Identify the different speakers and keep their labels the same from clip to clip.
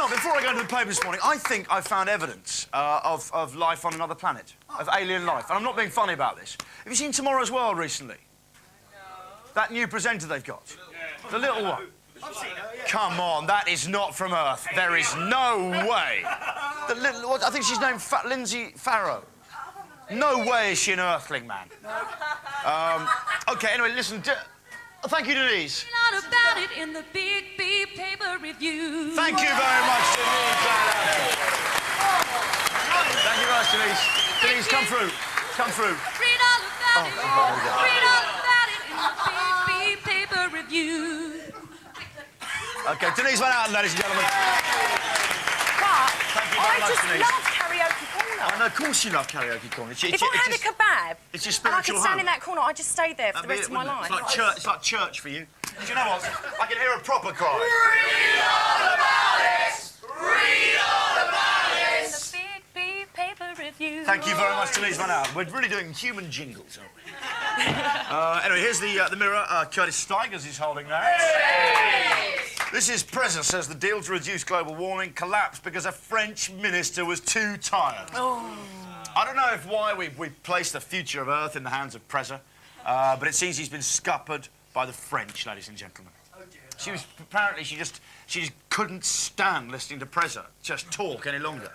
Speaker 1: know, before I go to the paper this morning, I think I found evidence of life on another planet, of alien life. And I'm not being funny about this. Have you seen Tomorrow's World recently? No. That new presenter they've got? Yeah. The little one? I've seen her, yeah. Come on, that is not from Earth. There is no way. The little, what, I think she's named Lindsay Farrow. No way is she an Earthling, man. OK, anyway, listen. Thank you, Denise.
Speaker 2: Not about it in the big paper review.
Speaker 1: Thank you very much, Denise. Thank you very much, Denise. Denise, come through. Come through.
Speaker 2: Read all about it. Read all about it in the big paper review.
Speaker 1: OK, Denise Van Outen, ladies and gentlemen.
Speaker 3: But I just love karaoke corner.
Speaker 1: I know, of course you love karaoke corner.
Speaker 3: If I had a kebab
Speaker 1: it's your
Speaker 3: and I
Speaker 1: spiritual
Speaker 3: could stand
Speaker 1: home.
Speaker 3: in that corner, I'd just stay there for the rest of my life.
Speaker 1: It's like church for you. Do you know what? I can hear a proper cry.
Speaker 4: Read all about it! Read all about
Speaker 2: In
Speaker 4: it!
Speaker 2: the big paper review.
Speaker 1: Thank you very much, Denise Van Outen. We're really doing human jingles, aren't we? Anyway, here's the mirror Curtis Stigers is holding now. This is Preza says the deal to reduce global warming collapsed because a French minister was too tired. Oh. I don't know why we've placed the future of Earth in the hands of Preza, but it seems he's been scuppered by the French, ladies and gentlemen. Oh dear. Apparently she just couldn't stand listening to Preza just talk any longer.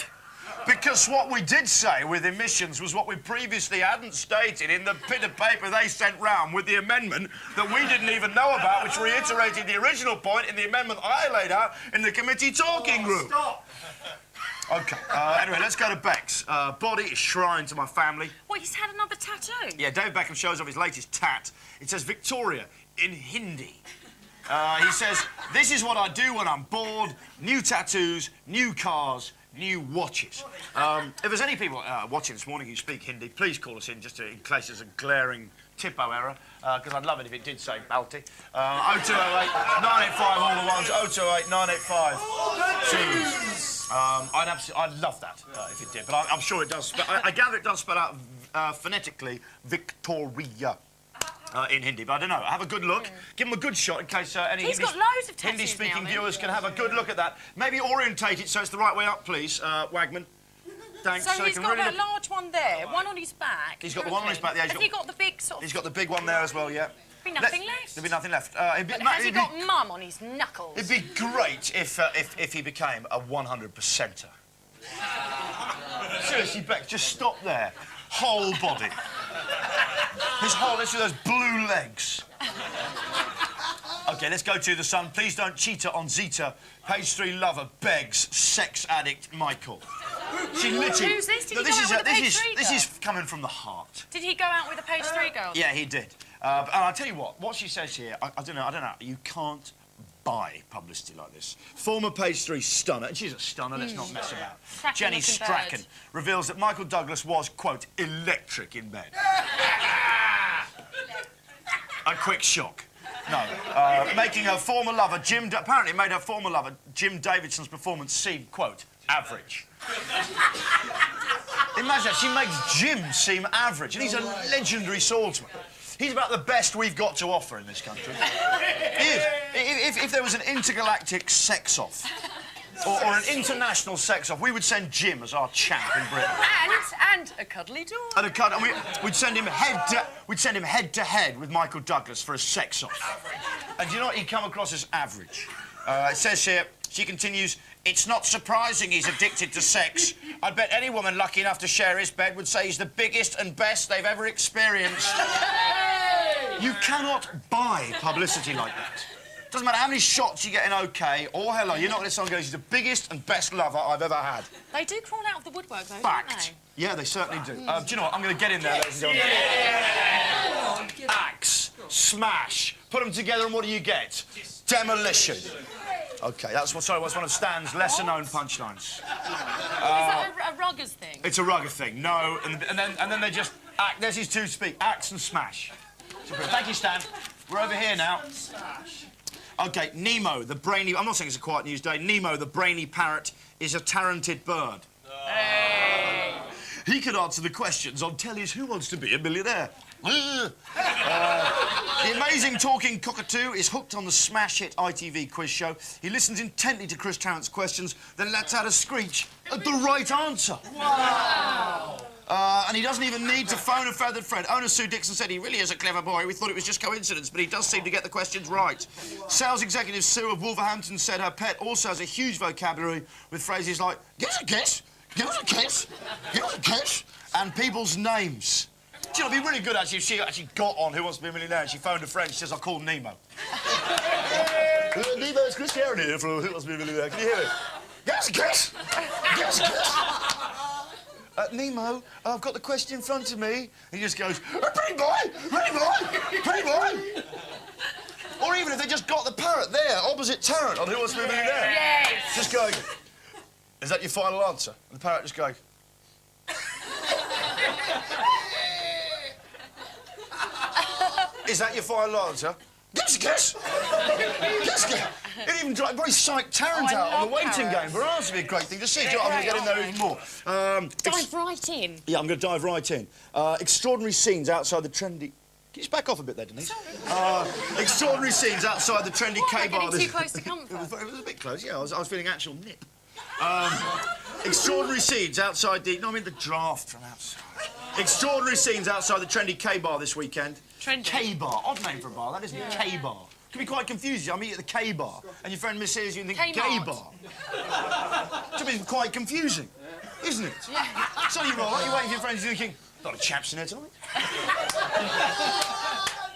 Speaker 1: Because what we did say with emissions was what we previously hadn't stated in the bit of paper they sent round with the amendment that we didn't even know about, which reiterated the original point in the amendment I laid out in the committee talking room. Stop! OK, anyway, let's go to Beck's. Body is shrine to my family.
Speaker 3: What, he's had another tattoo?
Speaker 1: Yeah, David Beckham shows off his latest tat. It says Victoria in Hindi. He says, this is what I do when I'm bored. New tattoos, new cars, new watches. If there's any people watching this morning who speak Hindi, please call us in just in case there's a glaring typo error, because I'd love it if it did say Balti. 0208 985 all the ones, 0208 985 2s. I'd love that if it did, but I'm sure it does. I gather it does spell out phonetically Victoria. In Hindi, but I don't know. Have a good look. Give him a good shot in case any
Speaker 3: He's got loads of tattoos
Speaker 1: Hindi-speaking
Speaker 3: now,
Speaker 1: viewers can have a good look at that. Maybe orientate it so it's the right way up, please, Wagman. Thanks.
Speaker 3: So he's
Speaker 1: he can
Speaker 3: got
Speaker 1: really
Speaker 3: that large one there, one on his back.
Speaker 1: He's got the one on his back. Yeah,
Speaker 3: Has he got the big sort of...
Speaker 1: He's got the big one there as well, yeah.
Speaker 3: There'll be nothing left.
Speaker 1: There'll be nothing left.
Speaker 3: But has he got mum on his knuckles?
Speaker 1: It'd be great if he became a 100%er. Seriously, Beck, just stop there. Whole body. His whole, let's do those blue legs. OK, let's go to the Sun. Please don't cheat her on Zeta. Page 3 lover begs sex addict Michael. She literally...
Speaker 3: Who's this? Did he go out with a Page 3 girl?
Speaker 1: This is coming from the heart.
Speaker 3: Did he go out with a Page 3 girl?
Speaker 1: Yeah, he did. And I'll tell you what she says here, I don't know, you can't buy publicity like this. Former Page 3 stunner, and she's a stunner, let's not mess about. Jenny Strachan reveals that Michael Douglas was, quote, electric in bed. A quick shock. No. Making her former lover, apparently made her former lover, Jim Davidson's performance seem, quote, average. Imagine that, she makes Jim seem average, and he's a legendary swordsman. He's about the best we've got to offer in this country. He is. If there was an intergalactic sex-off, or an international sex-off, we would send Jim as our champ in Britain.
Speaker 3: And a cuddly door.
Speaker 1: And we'd send him head-to-head with Michael Douglas for a sex-off. And do you know what? He'd come across as average. It says here, she continues, it's not surprising he's addicted to sex. I bet any woman lucky enough to share his bed would say he's the biggest and best they've ever experienced. You cannot buy publicity like that. Doesn't matter how many shots you get in OK or Hello, you're not going to someone goes, he's the biggest and best lover I've ever had.
Speaker 3: They do crawl out of the woodwork, though,
Speaker 1: Fact.
Speaker 3: don't they?
Speaker 1: Yeah, they certainly do. Do you know what? I'm going to get in there, ladies and gentlemen. Yeah. Axe, smash, put them together, and what do you get? Demolition. OK, that's what's one of Stan's lesser-known punchlines.
Speaker 3: Is that a ruggers thing?
Speaker 1: It's a rugger thing. No, and then they just act. There's his two speak. Axe and smash. Thank you, Stan. We're over here now. OK, Nemo, the brainy... I'm not saying it's a quiet news day. Nemo, the brainy parrot, is a talented bird. Hey. He could answer the questions on telly's Who Wants to Be a Millionaire. The amazing talking cockatoo is hooked on the smash hit ITV quiz show. He listens intently to Chris Tarrant's questions, then lets out a screech at the right answer. Wow! And he doesn't even need to phone a feathered friend. Owner Sue Dixon said he really is a clever boy. We thought it was just coincidence, but he does seem to get the questions right. Sales executive Sue of Wolverhampton said her pet also has a huge vocabulary with phrases like, give us a kiss, give us a kiss, give us a kiss, and people's names. Do you know, it'd be really good, actually, if she actually got on Who Wants to Be a Millionaire and she phoned a friend. She says, I'll call Nemo. Nemo, it's Chris Tarrant here from Who Wants to Be a Millionaire. Can you hear me? Give us a kiss! Give us a kiss! Nemo, I've got the question in front of me. He just goes, pretty boy, pretty boy, pretty boy. Or even if they just got the parrot there, opposite Tarrant on Who Wants to Be a Millionaire.
Speaker 3: Yes.
Speaker 1: Just going, is that your final answer? And the parrot just going... Is that your final answer? Give us a kiss! Give us a kiss! It even very psyched Tarrant out on the waiting game. For us, it'd be a great thing to see. I'm going to get in there even more.
Speaker 3: Dive right in.
Speaker 1: Yeah, I'm going to dive right in. Extraordinary scenes outside the trendy... Can you just back off a bit there, Denise? Extraordinary scenes outside the trendy K-bar.
Speaker 3: Getting too close to comfort.
Speaker 1: It was a bit close, yeah. I was feeling actual nip. Extraordinary scenes outside the... No, I mean the draft from outside. Extraordinary scenes outside the trendy K-bar this weekend.
Speaker 3: Trendy?
Speaker 1: K-bar. Odd name for a bar, that isn't it? K-bar. Can be quite confusing. I meet at the K-bar and your friend mishears you and think gay bar. To me, it's quite confusing, isn't it? Yeah. So you roll up, you're waiting for your friends, you're thinking, a lot of chaps in there tonight.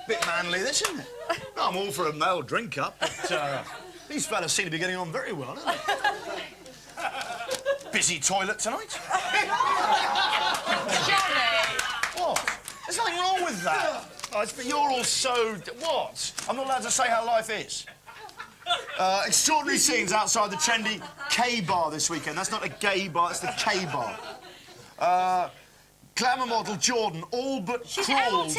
Speaker 1: Bit manly, this, isn't it? No, I'm all for a male drink up, but these fellas seem to be getting on very well, don't they? Busy toilet tonight?
Speaker 3: Johnny!
Speaker 1: What? There's nothing wrong with that. Oh, but you're all so... What? I'm not allowed to say how life is. Extraordinary scenes outside the trendy K-bar this weekend. That's not a gay bar, it's the K-bar. Glamour model Jordan all but crawled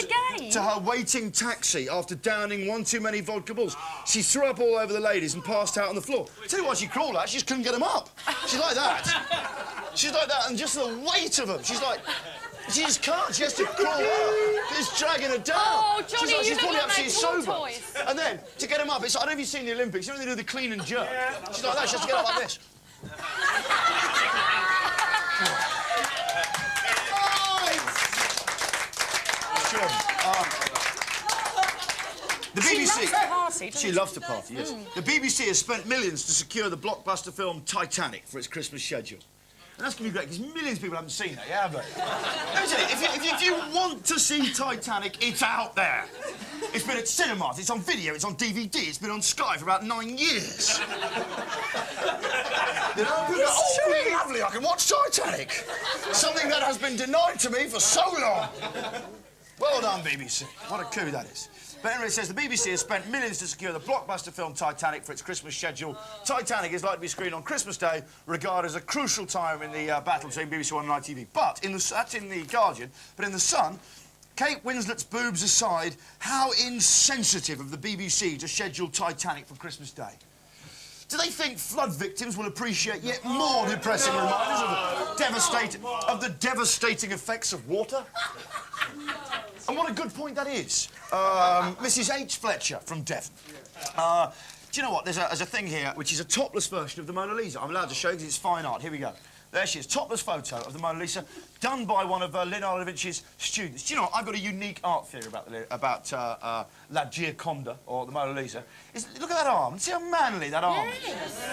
Speaker 1: to her waiting taxi after downing one too many vodka balls. She threw up all over the ladies and passed out on the floor. Tell you what she crawled at, she just couldn't get them up. She's like that. She's like that, and just the weight of them. She's like... She just can't. She has to crawl up. It's dragging her down.
Speaker 3: Oh, Johnny,
Speaker 1: she's
Speaker 3: you
Speaker 1: probably
Speaker 3: look like
Speaker 1: absolutely sober.
Speaker 3: tortoise.
Speaker 1: And then, to get him up, it's... I don't know if you've seen the Olympics. You know when they do the clean and jerk? Yeah. She's like that. She has to get up like this. The BBC...
Speaker 3: She loves to party, doesn't
Speaker 1: She loves to party, yes. The BBC has spent millions to secure the blockbuster film Titanic for its Christmas schedule. And that's going to be great, because millions of people haven't seen that, yeah, have they? Let me tell you, if you want to see Titanic, it's out there. It's been at cinemas, it's on video, it's on DVD, it's been on Sky for about 9 years. You know, people go, oh, really lovely, I can watch Titanic. Something that has been denied to me for so long. Well done, BBC. What a coup that is. But anyway, it says the BBC has spent millions to secure the blockbuster film Titanic for its Christmas schedule. Titanic is likely to be screened on Christmas Day, regarded as a crucial time in the battle between BBC One and ITV. But, that's in The Guardian, but in The Sun, Kate Winslet's boobs aside, how insensitive of the BBC to schedule Titanic for Christmas Day. Do they think flood victims will appreciate yet more depressing reminders of the devastating effects of water? And what a good point that is. Mrs. H. Fletcher from Devon. Do you know what? There's a thing here which is a topless version of the Mona Lisa. I'm allowed to show you because it's fine art. Here we go. There she is, topless photo of the Mona Lisa, done by one of Leonardo da Vinci's students. Do you know what? I've got a unique art theory about La Gioconda, or the Mona Lisa. Look at that arm. See how manly that arm is?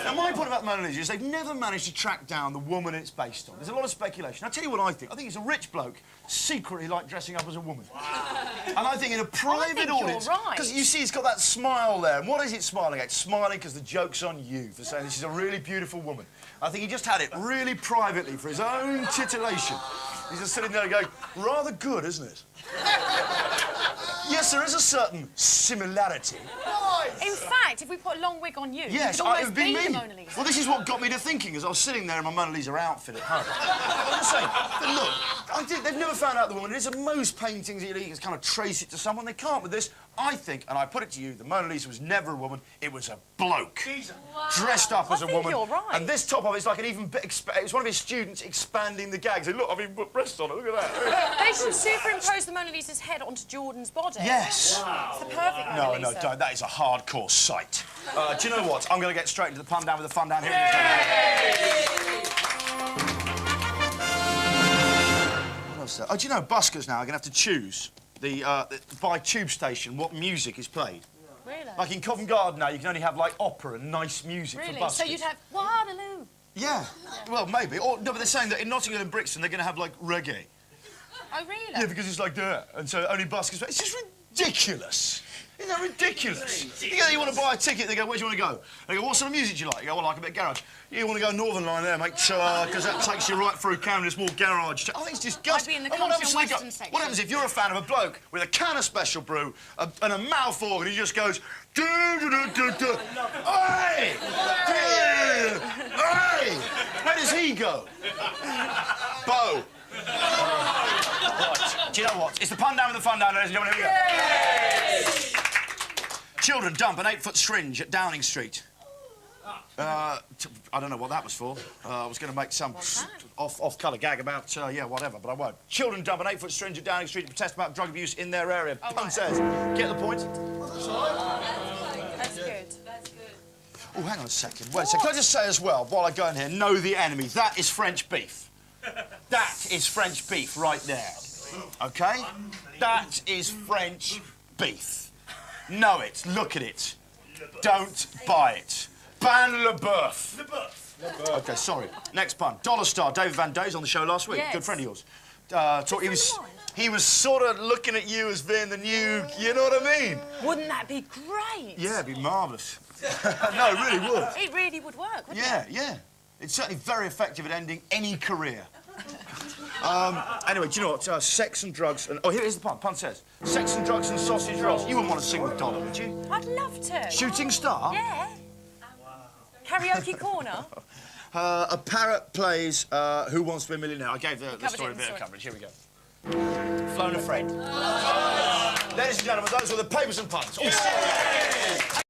Speaker 1: Now, my point about the Mona Lisa is they've never managed to track down the woman it's based on. There's a lot of speculation. I'll tell you what I think. I think it's a rich bloke secretly like dressing up as a woman. And I think in a private audience...
Speaker 3: You're right.
Speaker 1: Because you see it's got that smile there. And what is it smiling at? It's smiling because the joke's on you for saying this is a really beautiful woman. I think he just had it really privately for his own titillation. He's just sitting there going, rather good, isn't it? Yes, there is a certain similarity.
Speaker 3: In fact, if we put a long wig on you,
Speaker 1: Yes,
Speaker 3: you could almost
Speaker 1: it would be me.
Speaker 3: the Mona Lisa.
Speaker 1: Well, this is what got me to thinking as I was sitting there in my Mona Lisa outfit at home. I'm just saying, but look, they've never found out the woman. It is, and most paintings you can kind of trace it to someone. They can't with this. I think, and I put it to you, the Mona Lisa was never a woman. It was a bloke. Wow. Dressed up as a woman.
Speaker 3: You're right.
Speaker 1: And this top of it's like an even bit... It was one of his students expanding the gags. Look, I've even put breasts on it. Look at that.
Speaker 3: They should superimpose the Mona Lisa's head onto Jordan's body.
Speaker 1: Yes.
Speaker 3: Wow. It's the perfect Mona Lisa.
Speaker 1: No, don't. That is a hardcore sight. Do you know what? I'm going to get straight into the pun down with the fun down here. What else? Oh, do you know buskers now are going to have to choose by tube station what music is played?
Speaker 3: Really?
Speaker 1: Like in Covent Garden now, you can only have like opera and nice music for buskers.
Speaker 3: So you'd have Waterloo.
Speaker 1: Yeah. Well, maybe. Or no, but they're saying that in Nottingham and Brixton they're going to have like reggae.
Speaker 3: Oh, really?
Speaker 1: Yeah, because it's like that, and so only buskers. It's just ridiculous. Isn't that ridiculous? You want to buy a ticket, they go, where do you want to go? They go, what sort of music do you like? You go, well, I like a bit of garage. You want to go Northern Line there, mate, because that takes you right through Camden, it's more garage. I think it's disgusting.
Speaker 3: I'd be in the country and western section.
Speaker 1: What happens if you're a fan of a bloke with a can of special brew and a mouth organ, he just goes, do-do-do-do-do, oi! Oi! Where does he go? Bo. Right. Do you know what? It's the pun down with the fun down, ladies and gentlemen. Here we go. Children dump an 8-foot syringe at Downing Street. I don't know what that was for. I was going to make some off-colour gag about, yeah, whatever, but I won't. Children dump an 8-foot syringe at Downing Street to protest about drug abuse in their area. Pun says. Get the point?
Speaker 3: That's good. That's good.
Speaker 1: Oh, hang on a second. Wait a second. Can I just say as well, while I go in here, know the enemy. That is French beef. That is French beef right there. OK? That is French beef. Know it. Look at it. Don't buy it. Ban le boeuf. OK, sorry. Next pun. Dollar Star. David Van Dyke's on the show last week.
Speaker 3: Yes.
Speaker 1: Good friend of yours. He was sort of looking at you as being the new... You know what I mean?
Speaker 3: Wouldn't that be great?
Speaker 1: Yeah, it'd be marvellous. No, it really would.
Speaker 3: It really would work, wouldn't
Speaker 1: it? Yeah. It's certainly very effective at ending any career. Anyway, do you know what? Sex and drugs and... Oh, here's the pun. Pun says, sex and drugs and sausage rolls. You wouldn't want to sing with Donna, would you?
Speaker 3: I'd love to.
Speaker 1: Shooting star?
Speaker 3: Yeah. Karaoke corner.
Speaker 1: A parrot plays Who Wants to Be a Millionaire. I gave the story a bit of coverage. Here we go. Flown a friend. Ladies and gentlemen, those were the papers and puns.